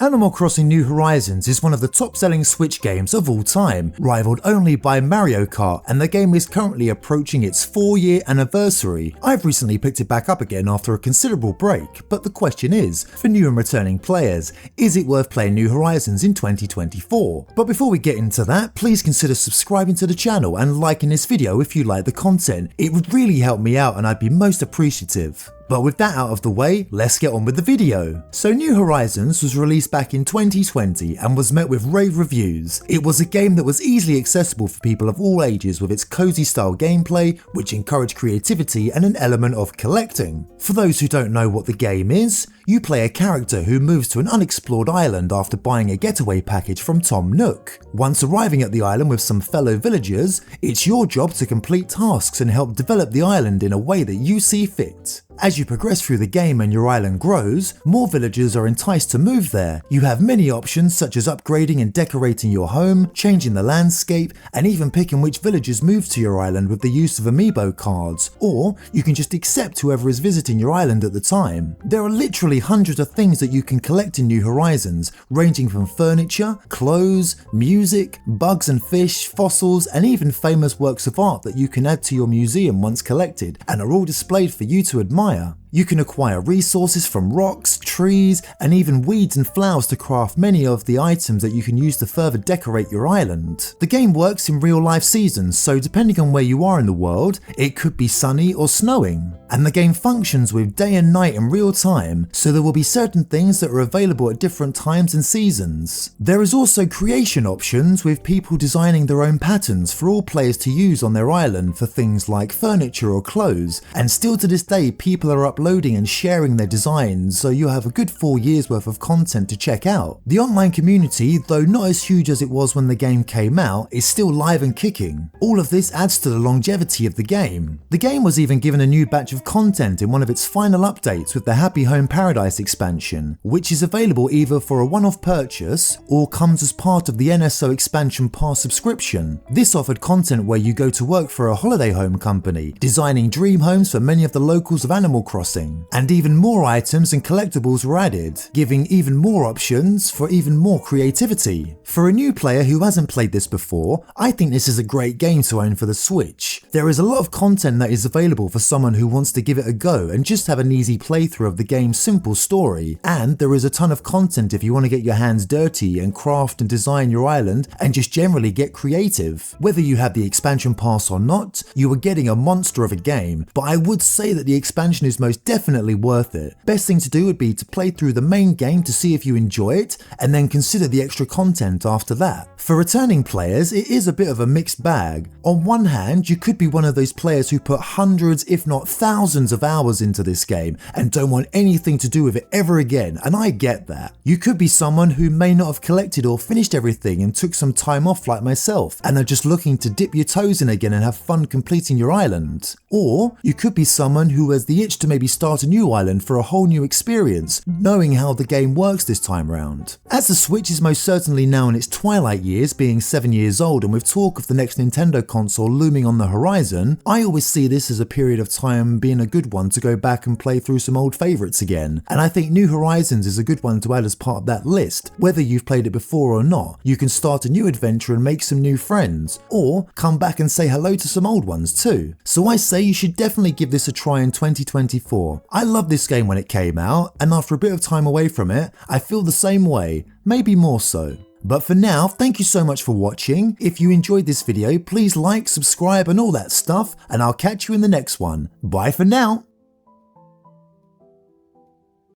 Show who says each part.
Speaker 1: Animal Crossing New Horizons is one of the top-selling Switch games of all time, rivaled only by Mario Kart, and the game is currently approaching its 4-year anniversary. I've recently picked it back up again after a considerable break, but the question is, for new and returning players, is it worth playing New Horizons in 2024? But before we get into that, please consider subscribing to the channel and liking this video if you like the content. It would really help me out and I'd be most appreciative. But with that out of the way, let's get on with the video. So New Horizons was released back in 2020 and was met with rave reviews. It was a game that was easily accessible for people of all ages with its cozy style gameplay, which encouraged creativity and an element of collecting. For those who don't know what the game is, you play a character who moves to an unexplored island after buying a getaway package from Tom Nook. Once arriving at the island with some fellow villagers, it's your job to complete tasks and help develop the island in a way that you see fit. As you progress through the game and your island grows, more villagers are enticed to move there. You have many options such as upgrading and decorating your home, changing the landscape, and even picking which villagers move to your island with the use of amiibo cards, or you can just accept whoever is visiting your island at the time. There are literally hundreds of things that you can collect in New Horizons, ranging from furniture, clothes, music, bugs and fish, fossils, and even famous works of art that you can add to your museum once collected, and are all displayed for you to admire. You can acquire resources from rocks, trees, and even weeds and flowers to craft many of the items that you can use to further decorate your island. The game works in real life seasons, so depending on where you are in the world, it could be sunny or snowing. And the game functions with day and night in real time, so there will be certain things that are available at different times and seasons. There is also creation options with people designing their own patterns for all players to use on their island for things like furniture or clothes, and still to this day people are uploading and sharing their designs, so you have a good 4 years worth of content to check out. The online community, though not as huge as it was when the game came out, is still live and kicking. All of this adds to the longevity of the game. The game was even given a new batch of content in one of its final updates with the Happy Home Paradise expansion, which is available either for a one-off purchase or comes as part of the NSO expansion pass subscription. This offered content where you go to work for a holiday home company, designing dream homes for many of the locals of Animal Crossing, and even more items and collectibles were added, giving even more options for even more creativity. For a new player who hasn't played this before, I think this is a great game to own for the Switch. There is a lot of content that is available for someone who wants to give it a go and just have an easy playthrough of the game's simple story, and there is a ton of content if you want to get your hands dirty and craft and design your island and just generally get creative. Whether you have the expansion pass or not, you are getting a monster of a game, but I would say that the expansion is most definitely worth it. Best thing to do would be to play through the main game to see if you enjoy it, and then consider the extra content after that. For returning players, it is a bit of a mixed bag. On one hand, you could be one of those players who put hundreds if not thousands of hours into this game and don't want anything to do with it ever again, and I get that. You could be someone who may not have collected or finished everything and took some time off like myself and are just looking to dip your toes in again and have fun completing your island. Or you could be someone who has the itch to maybe start a new island for a whole new experience, knowing how the game works this time round. As the Switch is most certainly now in its twilight years, being 7 years old, and with talk of the next Nintendo console looming on the horizon, I always see this as a period of time being a good one to go back and play through some old favourites again, and I think New Horizons is a good one to add as part of that list. Whether you've played it before or not, you can start a new adventure and make some new friends, or come back and say hello to some old ones too. So I say you should definitely give this a try in 2024. I loved this game when it came out, and after a bit of time away from it, I feel the same way, maybe more so. But for now, thank you so much for watching. If you enjoyed this video, please like, subscribe and all that stuff, and I'll catch you in the next one. Bye for now.